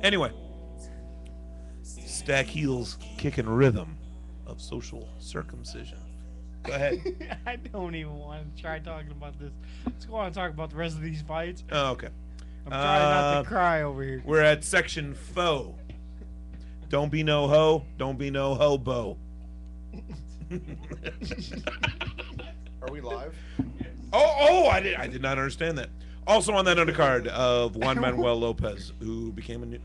Anyway, Stack Heels kicking rhythm of social circumcision. Go ahead. I don't even want to try talking about this. Let's go on and talk about the rest of these fights. Oh, okay. I'm trying not to cry over here. We're at section foe. Don't be no hoe. Don't be no hobo. Are we live? I did not understand that. Also on that undercard of Juan Manuel Lopez, who became a new.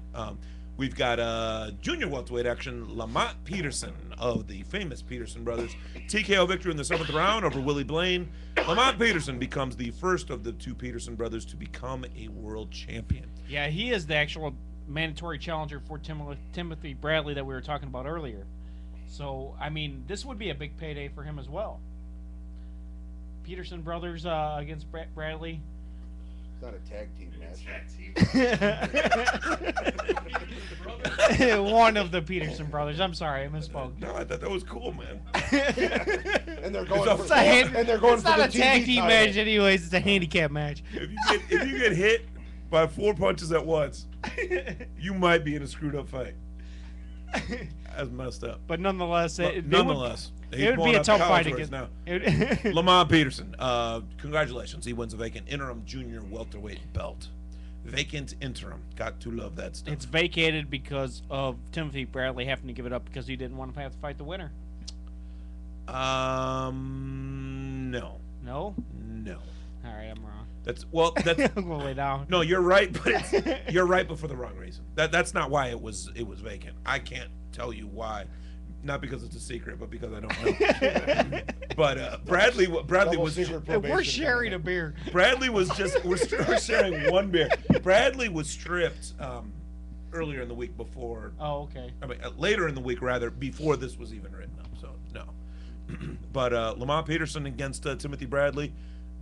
We've got junior welterweight action. Lamont Peterson of the famous Peterson brothers. TKO victory in the 7th round over Willie Blaine. Lamont Peterson becomes the first of the two Peterson brothers to become a world champion. Yeah, he is the actual mandatory challenger for Timothy Bradley that we were talking about earlier. So, I mean, this would be a big payday for him as well. Peterson brothers against Bradley. It's not a tag team match. One of the Peterson brothers. I'm sorry, I misspoke. No, I thought that was cool, man. And they're going for, it's not a tag team match anyways. It's a handicap match. If you get hit by 4 punches at once, you might be in a screwed up fight. That's messed up. But nonetheless, it would be a tough fight against now. Lamont Peterson, congratulations. He wins a vacant interim junior welterweight belt. Vacant interim. Got to love that stuff. It's vacated because of Timothy Bradley having to give it up because he didn't want to have to fight the winner. No. No? No. All right, I'm wrong. That's I'm gonna lay down. No, you're right, but you're right, but for the wrong reason. That's not why it was vacant. I can't tell you why. Not because it's a secret, but because I don't know. But Bradley was. We're sharing a beer. Bradley was we're sharing one beer. Bradley was stripped earlier in the week before. Oh, okay. I mean, later in the week rather, before this was even written up. So no. But Lamont Peterson against Timothy Bradley,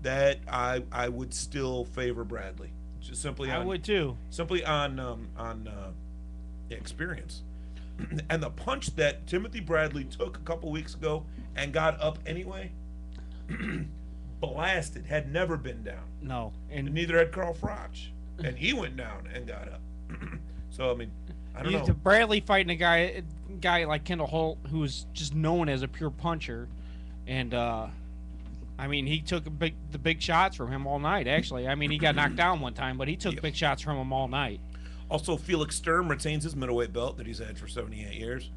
that I would still favor Bradley. Just simply. I would too. Simply on experience. And the punch that Timothy Bradley took a couple weeks ago and got up anyway, blasted, had never been down. No. And neither had Carl Froch. And he went down and got up. So, I mean, I don't know. Bradley fighting a guy like Kendall Holt, who's just known as a pure puncher. And, I mean, he took the big shots from him all night, actually. I mean, he got knocked down one time, but he took big shots from him all night. Also, Felix Sturm retains his middleweight belt that he's had for 78 years.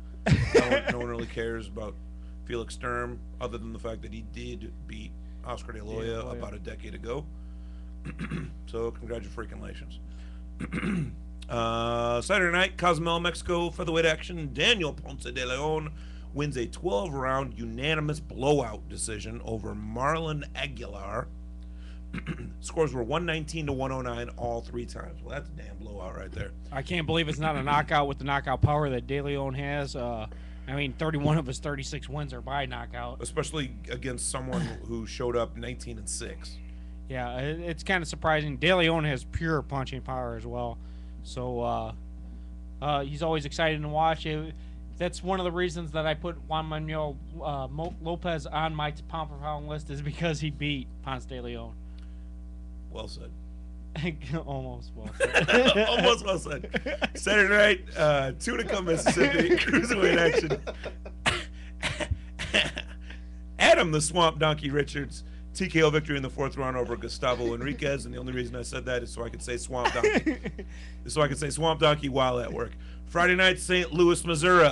No one really cares about Felix Sturm other than the fact that he did beat Oscar De La Hoya about a decade ago. So, congratulations. Saturday night, Cozumel, Mexico, featherweight action. Daniel Ponce de Leon wins a 12-round unanimous blowout decision over Marlon Aguilar. Scores were 119 to 109 all 3 times. Well, that's a damn blowout right there. I can't believe it's not a knockout with the knockout power that De Leon has. I mean, 31 of his 36 wins are by knockout. Especially against someone who showed up 19-6. Yeah, it's kind of surprising. De Leon has pure punching power as well. So he's always exciting to watch. That's one of the reasons that I put Juan Manuel Lopez on my pound for pound list is because he beat Ponce de Leon. Well said. Almost well said. Almost well said. Saturday night, Tunica, Mississippi, cruiserweight action. Adam the Swamp Donkey Richards, TKO victory in the 4th round over Gustavo Enriquez, and the only reason I said that is so I could say Swamp Donkey while at work. Friday night, St. Louis, Missouri,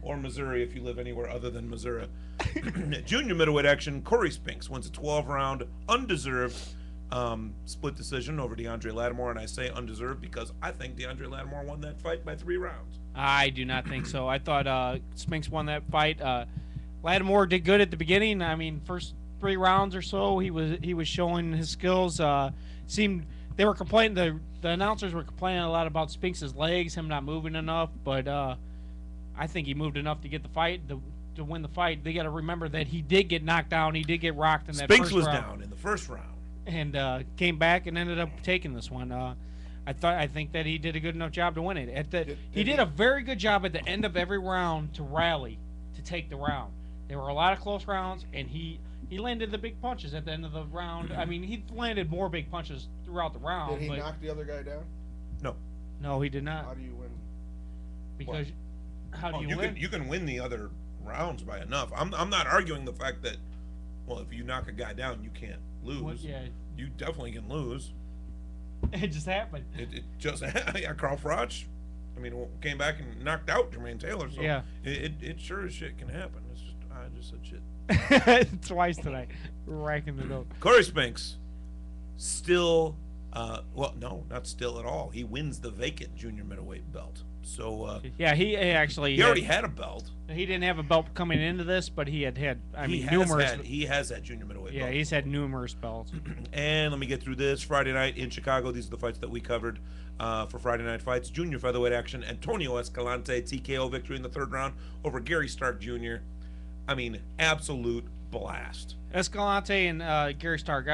or Missouri if you live anywhere other than Missouri. Junior middleweight action. Corey Spinks wins a 12-round undeserved split decision over DeAndre Lattimore, and I say undeserved because I think DeAndre Lattimore won that fight by 3 rounds. I do not think so. I thought Spinks won that fight. Lattimore did good at the beginning. I mean, first 3 rounds or so, he was showing his skills. Seemed they were complaining. The announcers were complaining a lot about Spinks' legs, him not moving enough. But I think he moved enough to get the fight to win the fight. They got to remember that he did get knocked down. He did get rocked in that Spinks first round. Spinks was down in the first round. And came back and ended up taking this one. I think that he did a good enough job to win it. He did a very good job at the end of every round to rally, to take the round. There were a lot of close rounds, and he He landed the big punches at the end of the round. I mean, he landed more big punches throughout the round. Did he but knock the other guy down? no, he did not. How do you win? Because how do you you win? can you can win the other rounds by enough. I'm not arguing the fact that, well, if you knock a guy down, you can't lose. Well, yeah, You definitely can lose. it just happened. It just yeah, Carl Froch, I mean, came back and knocked out Jermaine Taylor. So Yeah. it sure as shit can happen. It's just I just said shit. Twice tonight, racking it up. Corey Spinks still, well, no, not still at all. He wins the vacant junior middleweight belt. So Yeah, he actually he already had a belt. He didn't have a belt coming into this, but he had He numerous. has had junior middleweight. Yeah, belt. he's had numerous belts. And let me get through this. Friday night in Chicago. These are the fights that we covered for Friday night fights. Junior featherweight action. Antonio Escalante TKO victory in the third round over Gary Stark Jr. I mean, absolute blast. Escalante and Gary Stark.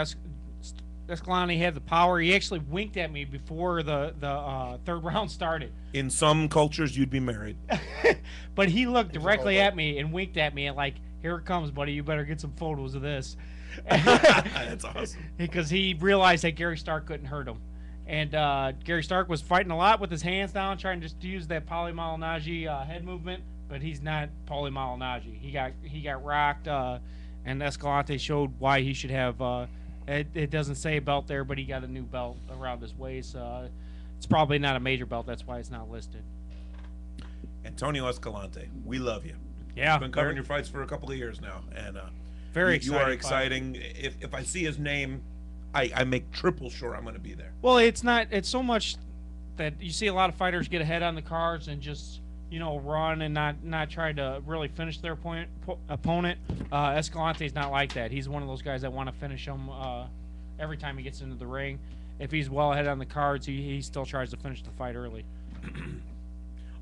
Escalante had the power. He actually winked at me before the third round started. In some cultures, you'd be married. But he looked directly at me and winked at me and like, here it comes, buddy. You better get some photos of this. That's awesome. Because he realized that Gary Stark couldn't hurt him. And Gary Stark was fighting a lot with his hands down, trying just to use that Paulie Malignaggi head movement. But he's not Paulie Malignaggi. He got rocked, and Escalante showed why he should have. It doesn't say belt there, but he got a new belt around his waist. It's probably not a major belt. That's why it's not listed. Antonio Escalante, we love you. Yeah, I've been covering your fights for a couple of years now, and very you are exciting. If I see his name, I make triple sure I'm going to be there. Well, it's not. It's so much that you see a lot of fighters get ahead on the cards and just run and not try to really finish their opponent. Escalante's not like that. He's one of those guys that want to finish him every time he gets into the ring. If he's well ahead on the cards, he still tries to finish the fight early.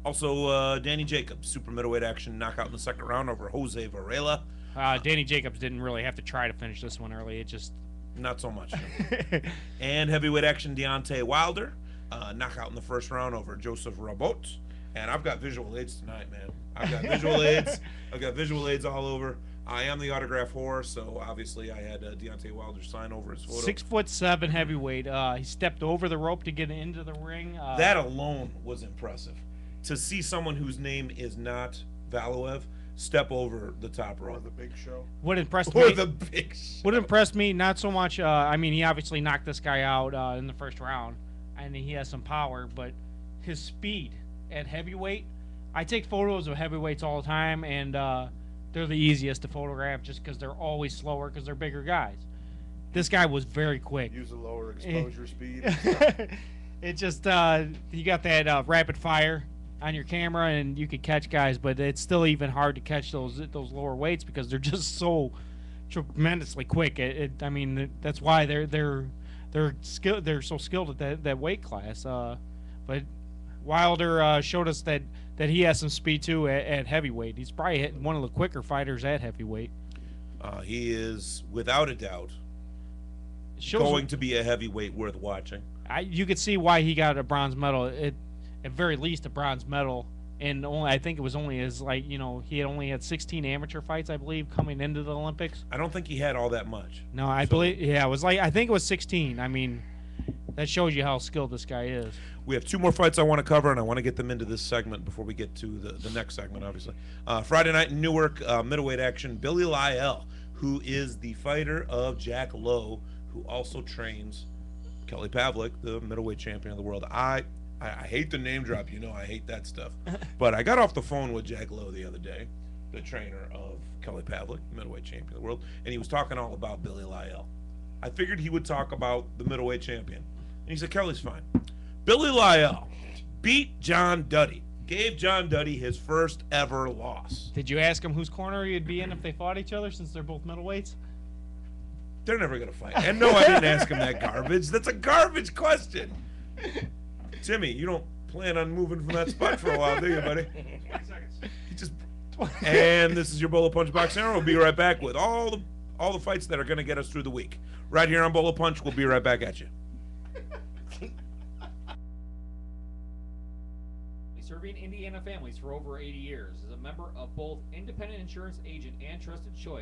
Also, Danny Jacobs, super middleweight action, knockout in the second round over Jose Varela. Danny Jacobs didn't really have to try to finish this one early. It just not so much. And heavyweight action, Deontay Wilder, knockout in the first round over Joseph Rabot. And I've got visual aids tonight, man. I've got visual aids. I've got visual aids all over. I am the autograph whore, so obviously I had Deontay Wilder sign over his photo. 6'7" heavyweight. He stepped over the rope to get into the ring. That alone was impressive. To see someone whose name is not Valuev step over the top rope. Or the Big Show. What impressed Or me? the Big Show. What impressed me, not so much. I mean, he obviously knocked this guy out in the first round, and he has some power, but his speed at heavyweight. I take photos of heavyweights all the time, and they're the easiest to photograph just because they're always slower because they're bigger guys. This guy was very quick. Use a lower exposure speed. It just you got that rapid fire on your camera, and you could catch guys, but it's still even hard to catch those lower weights because they're just so tremendously quick. I mean, that's why they're skilled. They're so skilled at that weight class. But Wilder showed us that he has some speed too at heavyweight. He's probably one of the quicker fighters at heavyweight. He is, without a doubt, going to be a heavyweight worth watching. You could see why he got a bronze medal. At very least, a bronze medal. And I think it was only he had only had 16 amateur fights, I believe, coming into the Olympics. I don't think he had all that much. No, I think it was 16. I mean, that shows you how skilled this guy is. We have two more fights I want to cover, and I want to get them into this segment before we get to the next segment, obviously. Friday night in Newark, middleweight action, Billy Lyell, who is the fighter of Jack Lowe, who also trains Kelly Pavlik, the middleweight champion of the world. I hate the name drop, I hate that stuff. But I got off the phone with Jack Lowe the other day, the trainer of Kelly Pavlik, middleweight champion of the world, and he was talking all about Billy Lyell. I figured he would talk about the middleweight champion. And he said, Kelly's fine. Billy Lyell beat John Duddy, gave John Duddy his first ever loss. Did you ask him whose corner he'd be in if they fought each other, since they're both middleweights? They're never going to fight. And no, I didn't ask him that garbage. That's a garbage question. Timmy, you don't plan on moving from that spot for a while, do you, buddy? 20 seconds. And this is your Bolo Punch Boxing Hour. We'll be right back with all the fights that are going to get us through the week. Right here on Bolo Punch. We'll be right back at you. Serving Indiana families for over 80 years. As a member of both Independent Insurance Agent and Trusted Choice,